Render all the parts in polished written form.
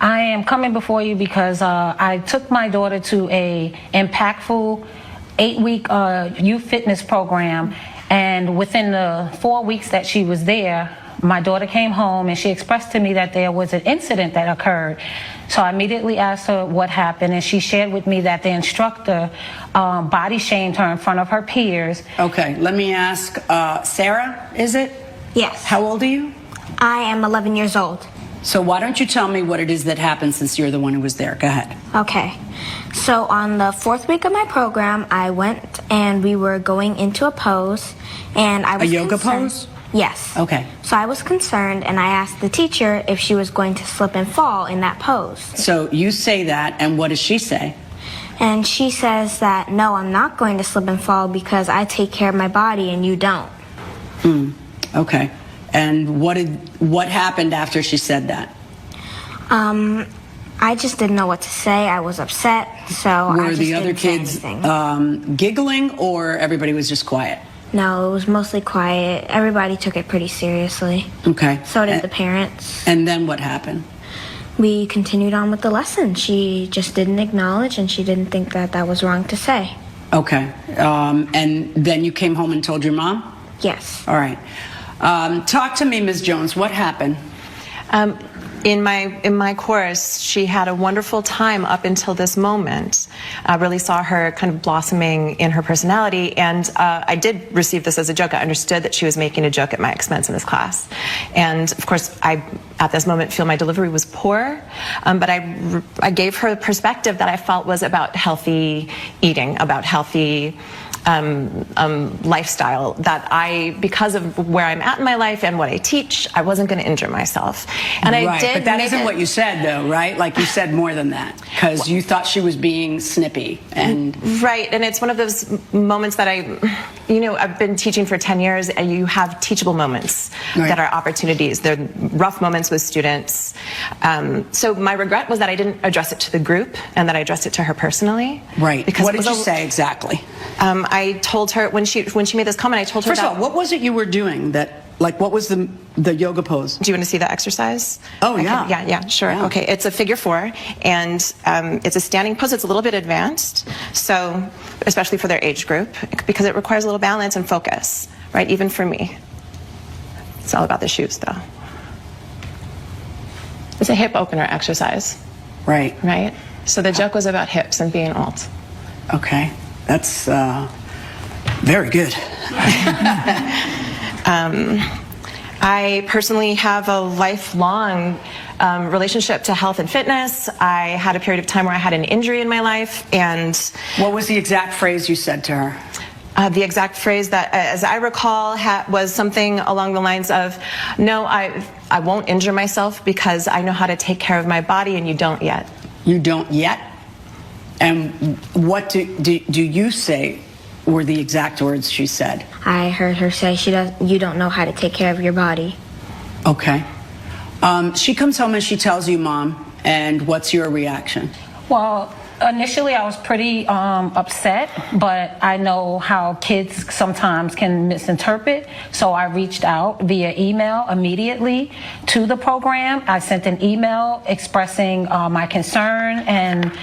I am coming before you because I took my daughter to a impactful 8-week youth fitness program, and within the 4 weeks that she was there, my daughter came home and she expressed to me that there was an incident that occurred. So I immediately asked her what happened, and she shared with me that the instructor body shamed her in front of her peers. Okay, let me ask, Sarah, is it? Yes. How old are you? I am 11 years old. So why don't you tell me what it is that happened, since you're the one who was there? Go ahead. Okay. So on the 4th week of my program, I went and we were going into a pose, and I was A yoga concerned. pose? Yes. Okay. So I was concerned, and I asked the teacher if she was going to slip and fall in that pose. So you say that, and what does she say? And she says that, no, I'm not going to slip and fall because I take care of my body and you don't. Okay. And what happened after she said that? I just didn't know what to say. I was upset, so I Were just the other didn't say kids anything. giggling, or everybody was just quiet? No, it was mostly quiet. Everybody took it pretty seriously. Okay. So did the parents. And then what happened? We continued on with the lesson. She just didn't acknowledge, and she didn't think that that was wrong to say. Okay. And then you came home and told your mom? Yes. All right. Talk to me, Ms. Jones. What happened? In my course, she had a wonderful time up until this moment. I really saw her kind of blossoming in her personality, and I did receive this as a joke. I understood that she was making a joke at my expense in this class. And of course, I, at this moment, feel my delivery was poor, but I gave her a perspective that I felt was about healthy eating, about healthy lifestyle, that because of where I'm at in my life and what I teach, I wasn't going to injure myself. And right, I did. But that isn't what you said, though, right? Like, you said more than that, because you thought she was being snippy. And right, and it's one of those moments that I've been teaching for 10 years, and you have teachable moments that are opportunities. They're rough moments with students. So my regret was that I didn't address it to the group, and that I addressed it to her personally. Right. What did you say exactly? I told her when she made this comment. I told her. First of all, what was it you were doing? What was the yoga pose? Do you want to see the exercise? Oh yeah. Yeah, sure. Yeah. Okay, it's a figure 4, and it's a standing pose. It's a little bit advanced, so especially for their age group, because it requires a little balance and focus, right? Even for me. It's all about the shoes, though. It's a hip opener exercise. Right. Right. So the joke was about hips and being alt. Okay. That's very good. I personally have a lifelong relationship to health and fitness. I had a period of time where I had an injury in my life, and what was the exact phrase you said to her? The exact phrase that, as I recall, was something along the lines of, no, I won't injure myself because I know how to take care of my body, and you don't yet. You don't yet? And what do you say were the exact words she said? I heard her say, you don't know how to take care of your body. Okay. She comes home and she tells you, Mom, and what's your reaction? Well, initially I was pretty upset, but I know how kids sometimes can misinterpret, so I reached out via email immediately to the program. I sent an email expressing my concern, and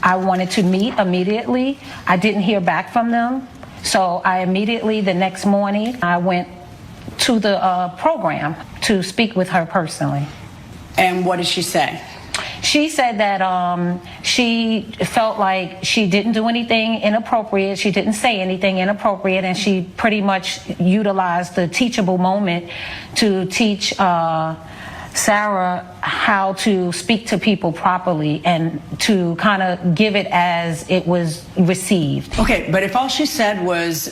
I wanted to meet immediately. I didn't hear back from them, so I immediately, the next morning, I went to the program to speak with her personally. And what did she say? She said that she felt like she didn't do anything inappropriate, she didn't say anything inappropriate, and she pretty much utilized the teachable moment to teach Sarah how to speak to people properly and to kind of give it as it was received. Okay, but if all she said was,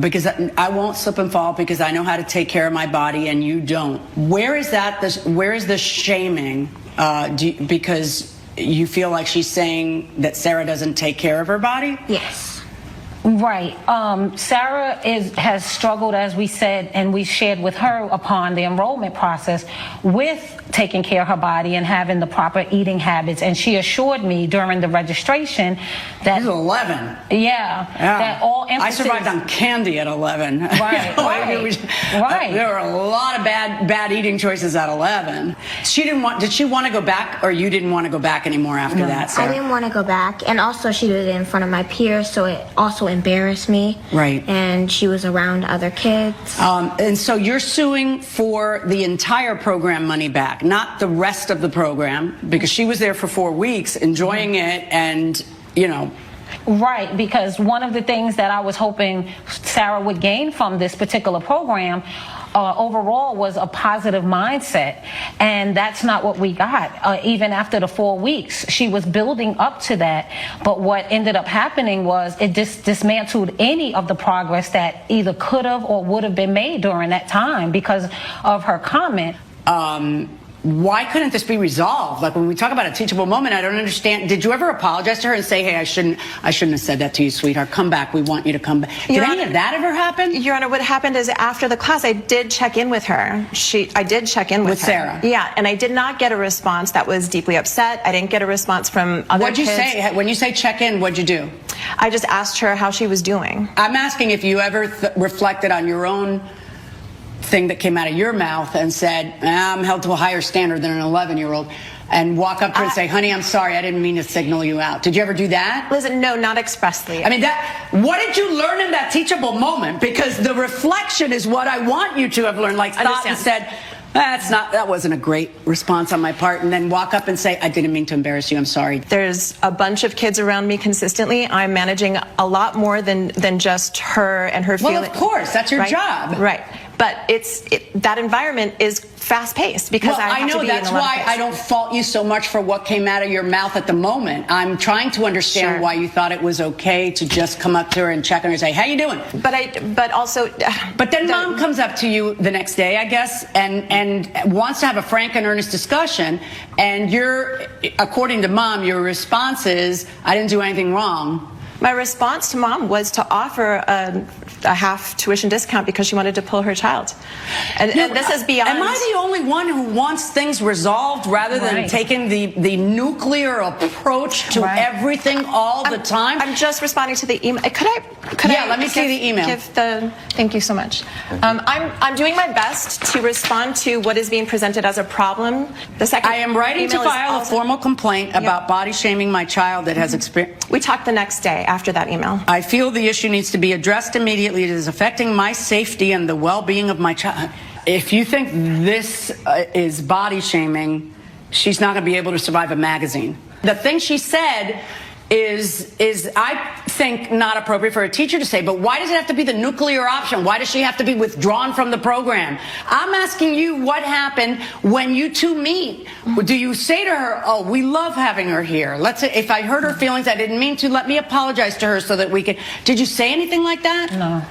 because I won't slip and fall because I know how to take care of my body and you don't, where is the shaming? Because you feel like she's saying that Sarah doesn't take care of her body? Yes. Right. Sarah has struggled, as we said, and we shared with her upon the enrollment process, with taking care of her body and having the proper eating habits. And she assured me during the registration that... This is 11. Yeah. That all emphasis... I survived on candy at 11. Right, right. There were a lot of bad eating choices at 11. Did she want to go back, or you didn't want to go back anymore after that, Sarah? I didn't want to go back, and also she did it in front of my peers, so it also embarrassed me. Right. And she was around other kids. And so you're suing for the entire program money back, not the rest of the program, because she was there for 4 weeks enjoying it, and, you know. Right, because one of the things that I was hoping Sarah would gain from this particular program overall was a positive mindset, and that's not what we got. Even after the 4 weeks, she was building up to that, but what ended up happening was it dismantled any of the progress that either could have or would have been made during that time because of her comment. Why couldn't this be resolved? Like, when we talk about a teachable moment, I don't understand. Did you ever apologize to her and say, hey, I shouldn't have said that to you, sweetheart. Come back. We want you to come back. Did any of that ever happen? Your Honor, what happened is after the class, I did check in with her. I did check in with her. Sarah? Yeah, and I did not get a response that was deeply upset. I didn't get a response from other kids. What'd you say? When you say check in, what'd you do? I just asked her how she was doing. I'm asking if you ever reflected on your own thing that came out of your mouth and said, I'm held to a higher standard than an 11-year-old, and walk up to her and say, honey, I'm sorry, I didn't mean to signal you out. Did you ever do that? Listen, no, not expressly. I mean, what did you learn in that teachable moment? Because the reflection is what I want you to have learned. Like, thought and said, that wasn't a great response on my part, and then walk up and say, I didn't mean to embarrass you, I'm sorry. There's a bunch of kids around me consistently. I'm managing a lot more than just her and her feelings. Well, of course, that's your job. Right. But that environment is fast-paced because I have to be that's in a lot why of places. I don't fault you so much for what came out of your mouth at the moment. I'm trying to understand why you thought it was okay to just come up to her and check on her and say, how you doing? But then mom comes up to you the next day, I guess, and wants to have a frank and earnest discussion, and according to mom, your response is, I didn't do anything wrong. My response to mom was to offer a half tuition discount because she wanted to pull her child. And this is beyond... Am I the only one who wants things resolved rather than taking the nuclear approach to everything all the time? I'm just responding to the email. Could I let me see the email. Thank you so much. I'm doing my best to respond to what is being presented as a problem. I am writing to file a formal complaint about body shaming my child that has experienced... We talked the next day after that email. I feel the issue needs to be addressed immediately. It is affecting my safety and the well-being of my child. If you think this is body shaming, she's not going to be able to survive a magazine. The thing she said is I think not appropriate for a teacher to say, but why does it have to be the nuclear option? Why does she have to be withdrawn from the program? I'm asking you what happened when you two meet. Do you say to her, oh, we love having her here. Let's say if I hurt her feelings, I didn't mean to, let me apologize to her so that we can. Did you say anything like that? No.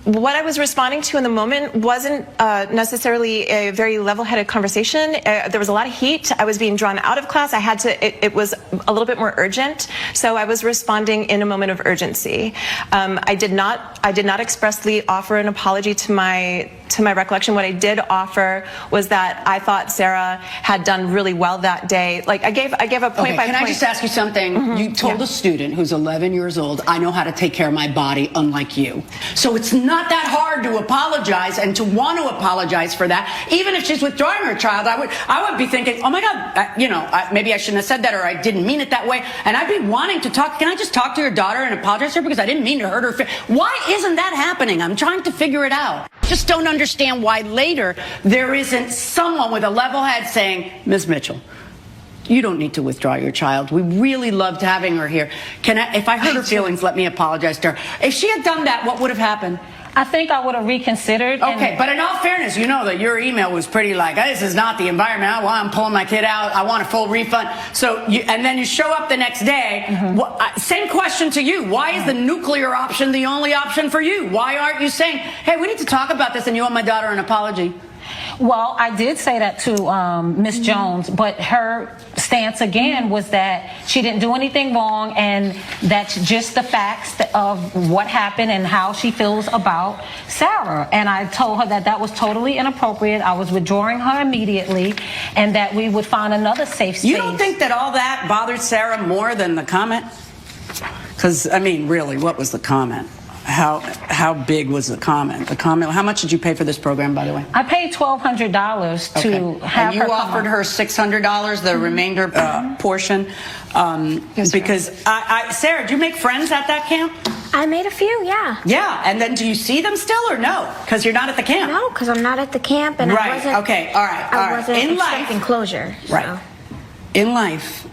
What I was responding to in the moment wasn't necessarily a very level-headed conversation. There was a lot of heat. I was being drawn out of class. It was a little bit more urgent, so I was responding in a moment of urgency. I did not expressly offer an apology to my recollection. What I did offer was that I thought Sarah had done really well that day. Like I gave a point by point. Can I just ask you something? Mm-hmm. You told a student who's 11 years old, I know how to take care of my body, unlike you. So it's not that hard to apologize and to want to apologize for that. Even if she's withdrawing her child, I would be thinking, oh my God, maybe I shouldn't have said that, or I didn't mean it that way. And I'd be wanting to talk. Can I just talk to your daughter and apologize to her because I didn't mean to hurt her? Why isn't that happening? I'm trying to figure it out. Just don't understand why later there isn't someone with a level head saying, Ms. Mitchell, you don't need to withdraw your child. We really loved having her here. If I hurt her feelings, let me apologize to her. If she had done that, what would have happened? I think I would have reconsidered. Okay, but in all fairness, you know that your email was pretty like, this is not the environment I want. I'm pulling my kid out. I want a full refund. And then you show up the next day. Mm-hmm. Same question to you. Why is the nuclear option the only option for you? Why aren't you saying, hey, we need to talk about this and you owe my daughter an apology? Well, I did say that to Miss Jones, but her stance again was that she didn't do anything wrong, and that's just the facts of what happened and how she feels about Sarah. And I told her that that was totally inappropriate. I was withdrawing her immediately, and that we would find another safe space. You don't think that all that bothered Sarah more than the comment? Because, I mean, really, what was the comment? How big was the comment? The comment. How much did you pay for this program, by the way? I paid $1,200 to have and you her offered her $600, the remainder portion, because Sarah, do you make friends at that camp? I made a few, yeah. Yeah, and then do you see them still or no? Because you're not at the camp. No, because I'm not at the camp, and right. I wasn't. Okay. All right. I wasn't In expecting life, closure. So. Right. In life,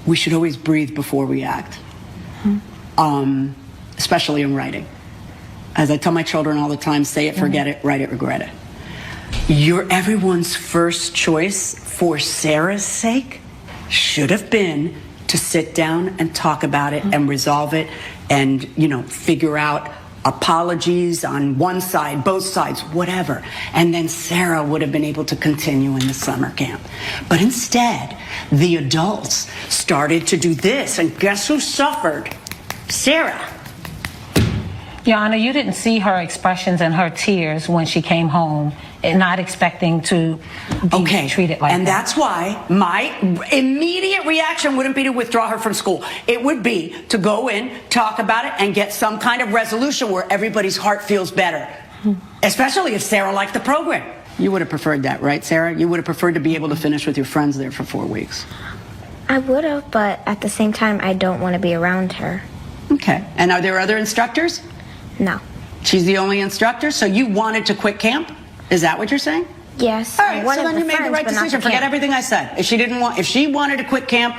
we should always breathe before we act. Especially in writing. As I tell my children all the time, say it, forget it, write it, regret it. You're everyone's first choice for Sarah's sake should have been to sit down and talk about it and resolve it and, figure out apologies on one side, both sides, whatever. And then Sarah would have been able to continue in the summer camp. But instead, the adults started to do this, and guess who suffered? Sarah. Your Honor, you didn't see her expressions and her tears when she came home, and not expecting to be treated like that. And that's why my immediate reaction wouldn't be to withdraw her from school. It would be to go in, talk about it, and get some kind of resolution where everybody's heart feels better. Especially if Sarah liked the program. You would have preferred that, right, Sarah? You would have preferred to be able to finish with your friends there for 4 weeks. I would have, but at the same time, I don't want to be around her. Okay. And are there other instructors? No. She's the only instructor, so you wanted to quit camp? Is that what you're saying? Yes. All right, so then you made the right decision. Forget everything I said. If she wanted to quit camp,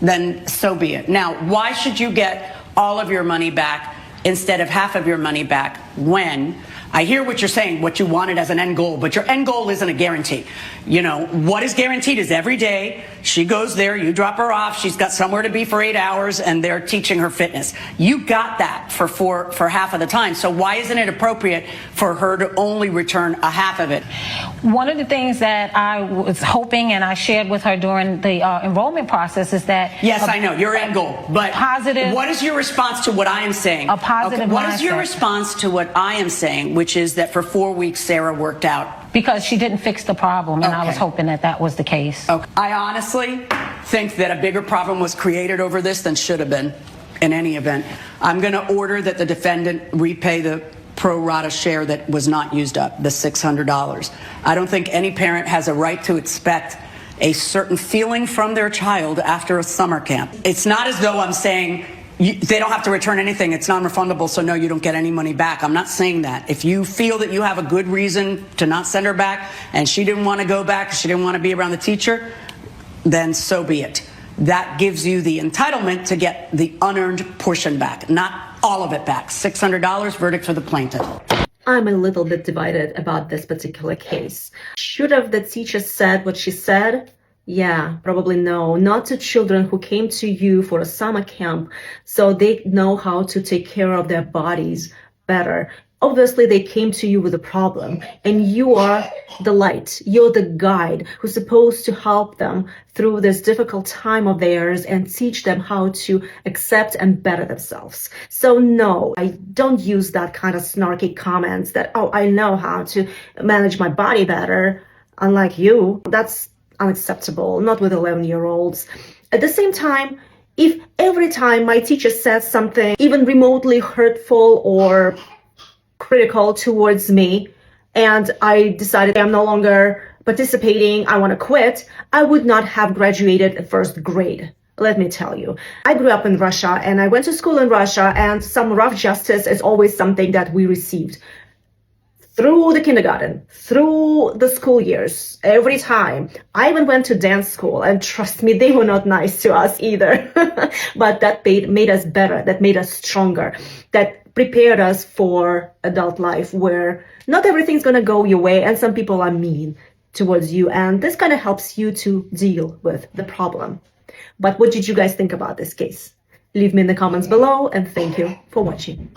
then so be it. Now, why should you get all of your money back instead of half of your money back when I hear what you're saying, what you wanted as an end goal, but your end goal isn't a guarantee. What is guaranteed is every day she goes there, you drop her off, she's got somewhere to be for 8 hours, and they're teaching her fitness. You got that for half of the time. So why isn't it appropriate for her to only return a half of it? One of the things that I was hoping, and I shared with her during the enrollment process, is that yes, I know your end goal, but positive. What is your response to what I am saying? A positive. What is your response to what I am saying, which is that for 4 weeks Sarah worked out? Because she didn't fix the problem, and I was hoping that that was the case. Okay. I honestly think that a bigger problem was created over this than should have been. In any event, I'm going to order that the defendant repay the pro rata share that was not used up, the $600. I don't think any parent has a right to expect a certain feeling from their child after a summer camp. It's not as though I'm saying they don't have to return anything. It's non-refundable, so no, you don't get any money back. I'm not saying that. If you feel that you have a good reason to not send her back and she didn't want to go back, she didn't want to be around the teacher, then so be it. That gives you the entitlement to get the unearned portion back, not all of it back. $600, verdict for the plaintiff. I'm a little bit divided about this particular case. Should have the teacher said what she said? Yeah, probably no. Not to children who came to you for a summer camp so they know how to take care of their bodies better. Obviously, they came to you with a problem, and you are the light. You're the guide who's supposed to help them through this difficult time of theirs and teach them how to accept and better themselves. So no, I don't use that kind of snarky comments that, oh, I know how to manage my body better, unlike you. That's unacceptable, not with 11-year-olds. At the same time, if every time my teacher says something even remotely hurtful or critical towards me, and I decided I'm no longer participating, I want to quit, I would not have graduated at first grade. Let me tell you, I grew up in Russia and I went to school in Russia, and some rough justice is always something that we received. Through the kindergarten, through the school years, every time. I even went to dance school, and trust me, they were not nice to us either. But that made us better, that made us stronger, that prepared us for adult life where not everything's gonna go your way and some people are mean towards you, and this kind of helps you to deal with the problem. But what did you guys think about this case? Leave me in the comments below, and thank you for watching.